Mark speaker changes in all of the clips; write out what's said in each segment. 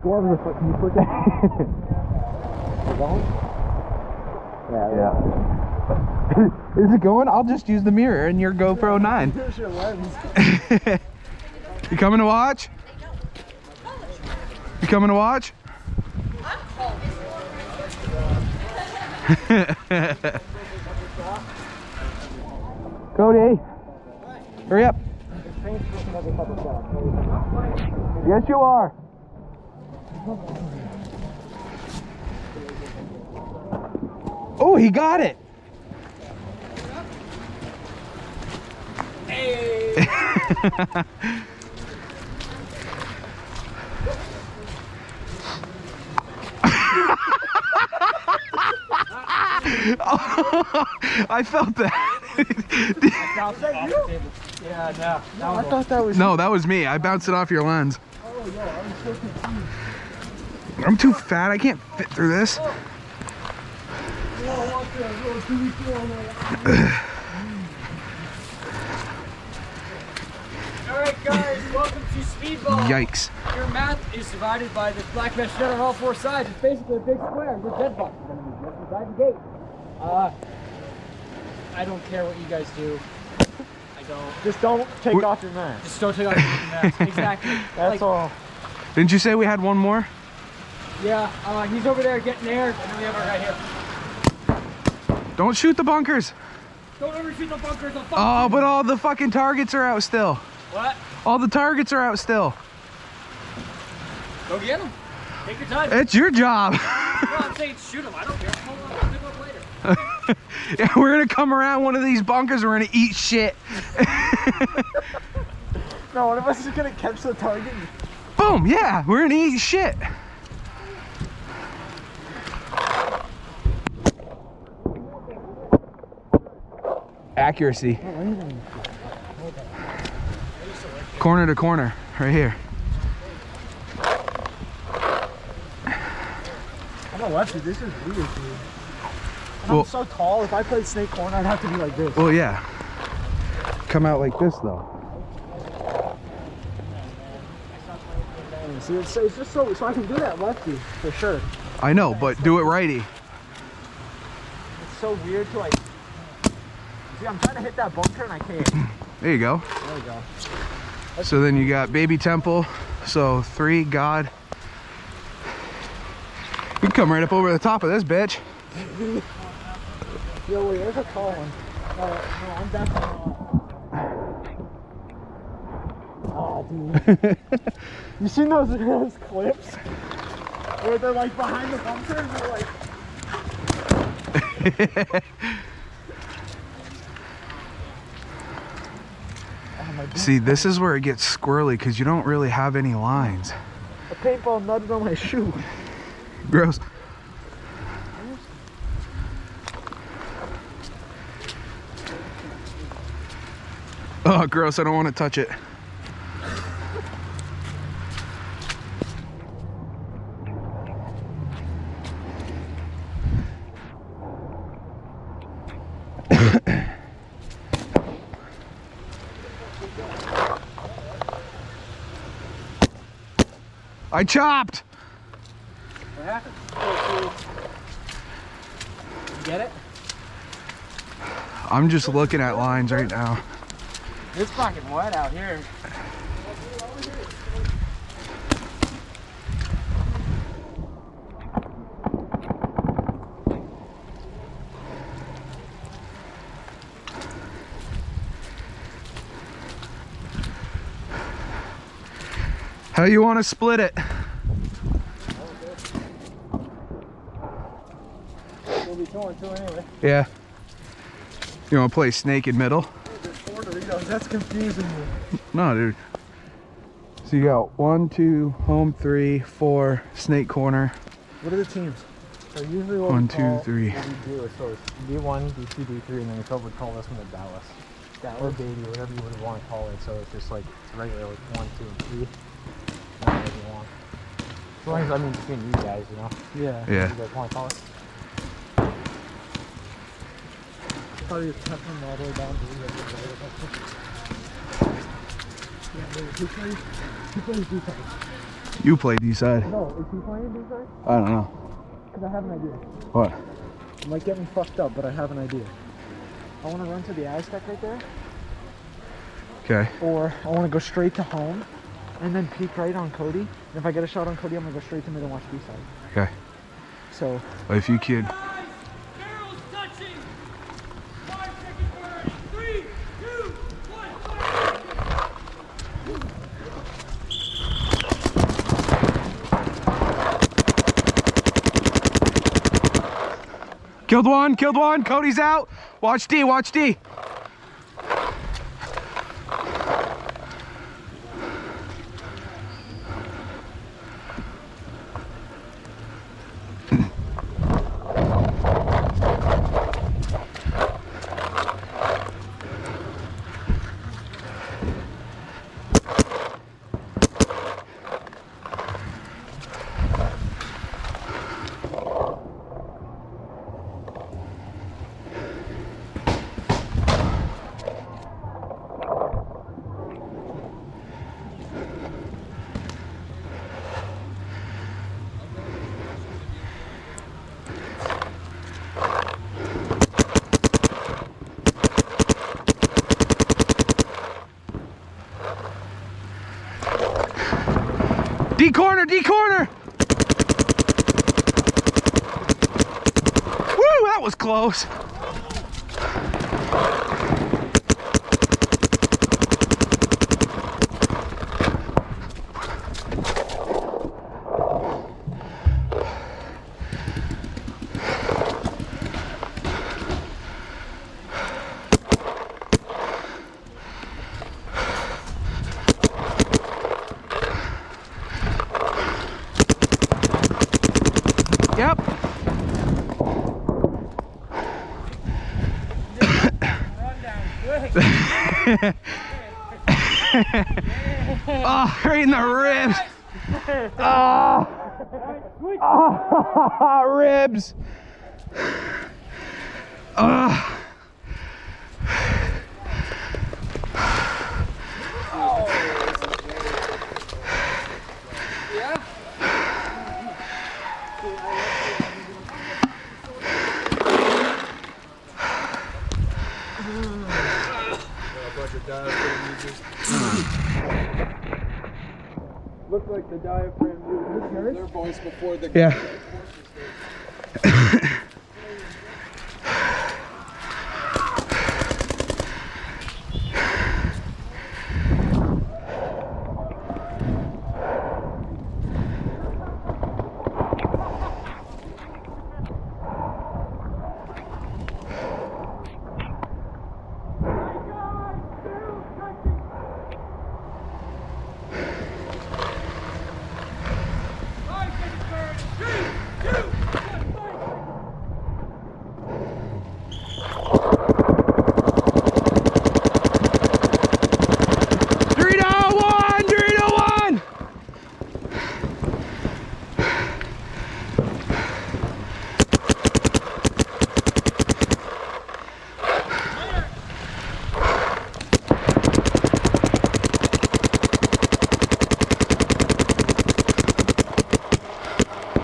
Speaker 1: Can you put that?
Speaker 2: Yeah. Is it going? I'll just use the mirror and your GoPro 9.
Speaker 1: Here's your lens.
Speaker 2: You coming to watch? You coming to watch? Cody, hurry up. Yes, you are. Oh, he got it.
Speaker 3: Hey.
Speaker 2: I felt that.
Speaker 3: Yeah, no.
Speaker 1: I thought that was.
Speaker 2: No, that was me. I bounced it off your lens.
Speaker 1: Oh, yeah, I was so confused.
Speaker 2: I'm too fat. I can't fit through this.
Speaker 3: Alright guys, welcome to Speedball.
Speaker 2: Yikes.
Speaker 3: Your map is divided by this black mesh net on all four sides. It's basically a big square. Your dead box is going to be just beside the gate. I don't care what you guys do. I don't.
Speaker 1: Just don't take off your mask.
Speaker 3: Just don't take off your mask. Exactly.
Speaker 1: That's all.
Speaker 2: Didn't you say we had one more?
Speaker 3: Yeah, he's over there getting air, and then we have our guy here.
Speaker 2: Don't shoot the bunkers.
Speaker 3: Don't ever shoot the bunkers.
Speaker 2: Oh, but all the fucking targets are out still.
Speaker 3: What?
Speaker 2: All the targets are out still.
Speaker 3: Go get him. Take your time.
Speaker 2: It's your job.
Speaker 3: No, I'm saying shoot him. I don't care. Hold on, I'll pick him up later.
Speaker 2: Yeah, we're gonna come around one of these bunkers. We're gonna eat shit.
Speaker 1: No, one of us is gonna catch the target.
Speaker 2: Boom. Yeah, we're gonna eat shit. Accuracy. Corner to corner, right here.
Speaker 1: I'm a lefty. This is weird, dude. And
Speaker 2: Well-
Speaker 1: I'm so tall. If I played snake corner, I'd have to be like this.
Speaker 2: Well, yeah. Come out like this though.
Speaker 1: See, it's just so I can do that lefty for sure.
Speaker 2: I know, but do it righty.
Speaker 1: It's so weird to like. See, I'm trying to hit that bunker and I can't.
Speaker 2: There you go.
Speaker 1: There we go.
Speaker 2: So then you got baby temple. So 3, God. You can come right up over the top of this bitch.
Speaker 1: Yo, wait, there's a tall one. No, I'm definitely not. Oh, dude. You seen those clips? Where they're like behind the bunker and they're like...
Speaker 2: See, this is where it gets squirrely because you don't really have any lines.
Speaker 1: A paintball nutted on my shoe.
Speaker 2: Gross. Oh, gross. I don't want to touch it. I chopped.
Speaker 3: What happened? You get it?
Speaker 2: I'm just looking at lines right now.
Speaker 3: It's fucking wet out here.
Speaker 2: How you want to split it?
Speaker 1: We'll be towing too anyway.
Speaker 2: Yeah. You want to play snake in middle?
Speaker 1: There's 4 Doritos. That's confusing me.
Speaker 2: No, dude. So you got 1, 2, home 3, 4, snake corner.
Speaker 1: What are the teams? So usually what
Speaker 2: 1,
Speaker 1: we
Speaker 2: 2,
Speaker 1: call,
Speaker 2: 3.
Speaker 1: What we do is so it's D1, D2, D3, and then we probably call this one the Dallas. Or baby, whatever you would want to call it. So it's just like it's regular like 1, 2, and 3. Whatever you want. As long as I mean between you guys, you know. Yeah.
Speaker 2: Yeah.
Speaker 1: You guys want to call it? Probably just cut them all the way down to the Yeah, who plays defense?
Speaker 2: You play D-side.
Speaker 1: No, is he playing D-side?
Speaker 2: I don't know.
Speaker 1: Because I have an idea.
Speaker 2: What?
Speaker 1: It might get me fucked up, but I have an idea. I want to run to the Aztec right there.
Speaker 2: Okay.
Speaker 1: Or I want to go straight to home and then peek right on Cody. And if I get a shot on Cody, I'm going to go straight to mid and watch B-side.
Speaker 2: Okay.
Speaker 1: So.
Speaker 2: Well, if you kid.
Speaker 4: Carroll's touching. 5 seconds burn. 3, 2, 1.
Speaker 2: Killed one, Cody's out. Watch D, watch D. D corner, D corner! Woo, that was close. Yep. Oh, right in the ribs. Oh, ribs.
Speaker 5: Look like the diaphragm users their voice before the
Speaker 2: Yeah.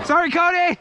Speaker 2: Sorry, Cody!